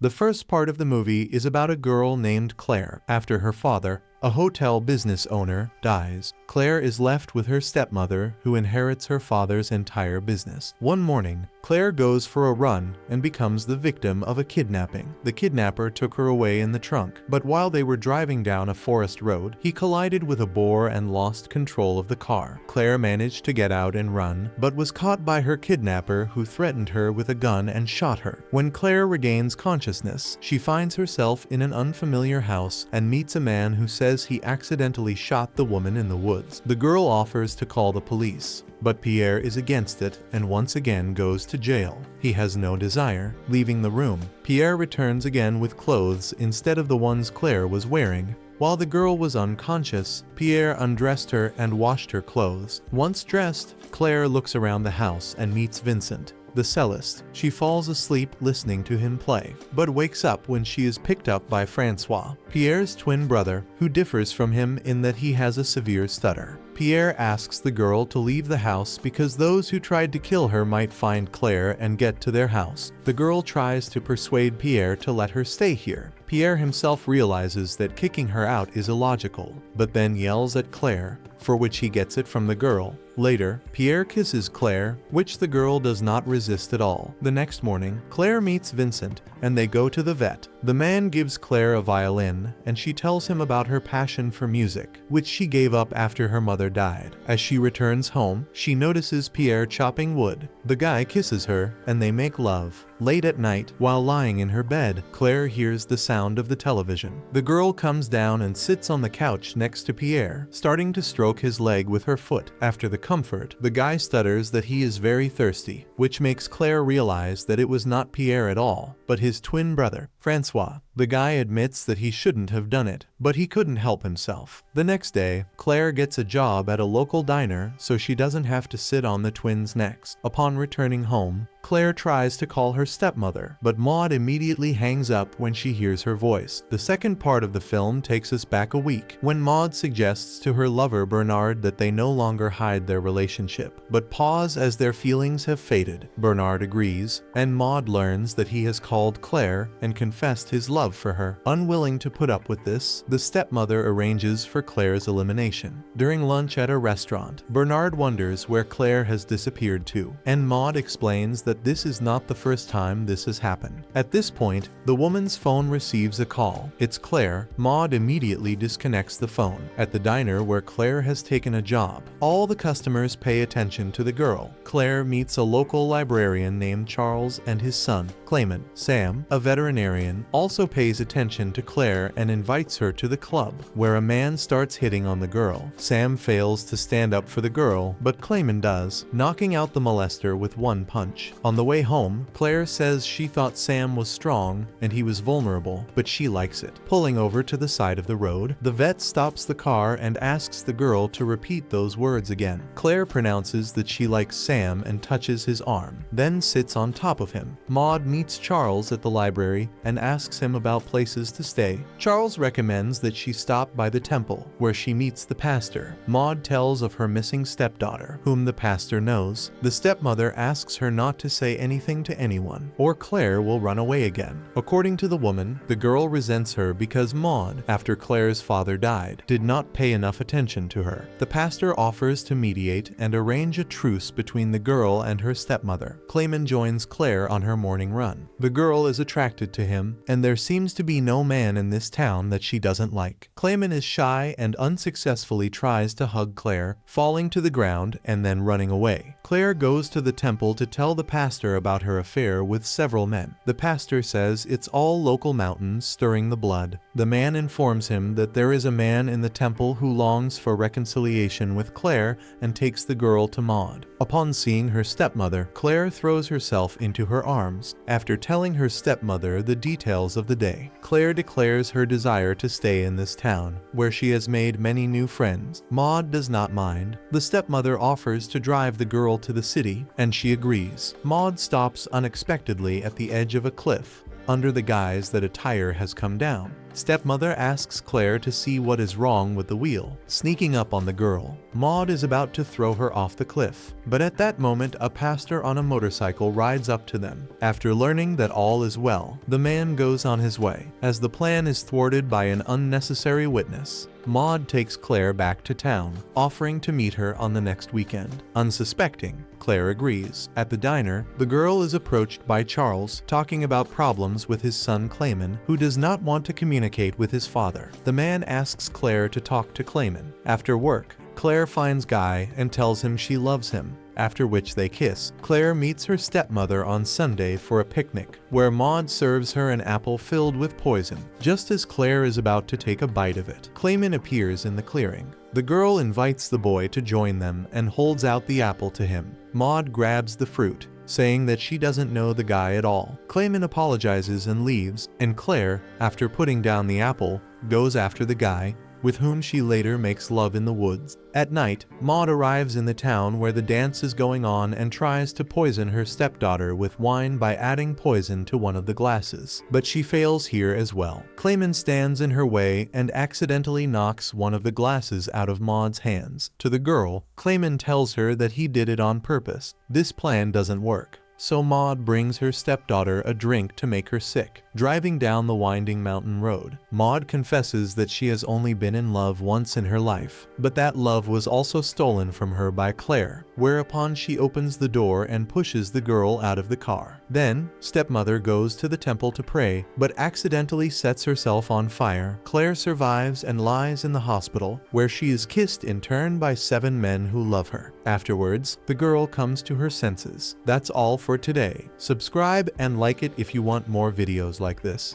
The first part of the movie is about a girl named Claire. After her father, a hotel business owner, dies, Claire is left with her stepmother, who inherits her father's entire business. One morning, Claire goes for a run and becomes the victim of a kidnapping. The kidnapper took her away in the trunk, but while they were driving down a forest road, he collided with a boar and lost control of the car. Claire managed to get out and run, but was caught by her kidnapper, who threatened her with a gun and shot her. When Claire regains consciousness, she finds herself in an unfamiliar house and meets a man who says he accidentally shot the woman in the woods. The girl offers to call the police, but Pierre is against it and once again goes to jail. He has no desire leaving the room. Pierre returns again with clothes instead of the ones Claire was wearing. While the girl was unconscious, Pierre undressed her and washed her clothes. Once dressed, Claire looks around the house and meets Vincent, the cellist. She falls asleep listening to him play, but wakes up when she is picked up by Francois, Pierre's twin brother, who differs from him in that he has a severe stutter. Pierre asks the girl to leave the house because those who tried to kill her might find Claire and get to their house. The girl tries to persuade Pierre to let her stay here. Pierre himself realizes that kicking her out is illogical, but then yells at Claire, for which he gets it from the girl. Later, Pierre kisses Claire, which the girl does not resist at all. The next morning, Claire meets Vincent, and they go to the vet. The man gives Claire a violin, and she tells him about her passion for music, which she gave up after her mother died. As she returns home, she notices Pierre chopping wood. The guy kisses her, and they make love. Late at night, while lying in her bed, Claire hears the sound of the television. The girl comes down and sits on the couch next to Pierre, starting to stroke his leg with her foot. After the comfort, the guy stutters that he is very thirsty, which makes Claire realize that it was not Pierre at all, but his twin brother, Francois. The guy admits that he shouldn't have done it, but he couldn't help himself. The next day, Claire gets a job at a local diner so she doesn't have to sit on the twins' necks. Upon returning home, Claire tries to call her stepmother, but Maud immediately hangs up when she hears her voice. The second part of the film takes us back a week, when Maud suggests to her lover Bernard that they no longer hide their relationship, but pause as their feelings have faded. Bernard agrees, and Maud learns that he has called Claire and confessed his love for her. Unwilling to put up with this, the stepmother arranges for Claire's elimination. During lunch at a restaurant, Bernard wonders where Claire has disappeared to, and Maud explains that this is not the first time this has happened. At this point, the woman's phone receives a call. It's Claire. Maud immediately disconnects the phone. At the diner where Claire has taken a job, all the customers pay attention to the girl. Claire meets a local librarian named Charles and his son, Clement. Sam, a veterinarian, also pays attention to Claire and invites her to the club, where a man starts hitting on the girl. Sam fails to stand up for the girl, but Clement does, knocking out the molester with one punch. On the way home, Claire says she thought Sam was strong and he was vulnerable, but she likes it. Pulling over to the side of the road, the vet stops the car and asks the girl to repeat those words again. Claire pronounces that she likes Sam and touches his arm, then sits on top of him. Maud meets Charles at the library and asks him about places to stay. Charles recommends that she stop by the temple, where she meets the pastor. Maud tells of her missing stepdaughter, whom the pastor knows. The stepmother asks her not to say anything to anyone, or Claire will run away again. According to the woman, the girl resents her because Maud, after Claire's father died, did not pay enough attention to her. The pastor offers to mediate and arrange a truce between the girl and her stepmother. Clement joins Claire on her morning run. The girl is attracted to him, and there seems to be no man in this town that she doesn't like. Clement is shy and unsuccessfully tries to hug Claire, falling to the ground and then running away. Claire goes to the temple to tell the pastor about her affair with several men. The pastor says it's all local mountains stirring the blood. The man informs him that there is a man in the temple who longs for reconciliation with Claire and takes the girl to Maud. Upon seeing her stepmother, Claire throws herself into her arms. After telling her stepmother the details of the day, Claire declares her desire to stay in this town, where she has made many new friends. Maud does not mind. The stepmother offers to drive the girl to the city, and she agrees. Maud stops unexpectedly at the edge of a cliff, under the guise that a tire has come down. Stepmother asks Claire to see what is wrong with the wheel, sneaking up on the girl. Maud is about to throw her off the cliff, but at that moment a pastor on a motorcycle rides up to them. After learning that all is well, the man goes on his way, as the plan is thwarted by an unnecessary witness. Maud takes Claire back to town, offering to meet her on the next weekend. Unsuspecting, Claire agrees. At the diner, the girl is approached by Charles, talking about problems with his son Clayman, who does not want to communicate with his father. The man asks Claire to talk to Clayman. After work, Claire finds Guy and tells him she loves him, after which they kiss. Claire meets her stepmother on Sunday for a picnic, where Maud serves her an apple filled with poison. Just as Claire is about to take a bite of it, Clayman appears in the clearing. The girl invites the boy to join them and holds out the apple to him. Maud grabs the fruit, saying that she doesn't know the guy at all. Clayman apologizes and leaves, and Claire, after putting down the apple, goes after the guy, with whom she later makes love in the woods. At night, Maud arrives in the town where the dance is going on and tries to poison her stepdaughter with wine by adding poison to one of the glasses, but she fails here as well. Clayman stands in her way and accidentally knocks one of the glasses out of Maud's hands. To the girl, Clayman tells her that he did it on purpose. This plan doesn't work, so Maud brings her stepdaughter a drink to make her sick. Driving down the winding mountain road, Maud confesses that she has only been in love once in her life, but that love was also stolen from her by Claire, whereupon she opens the door and pushes the girl out of the car. Then, stepmother goes to the temple to pray, but accidentally sets herself on fire. Claire survives and lies in the hospital, where she is kissed in turn by 7 men who love her. Afterwards, the girl comes to her senses. That's all for today. Subscribe and like it if you want more videos like this.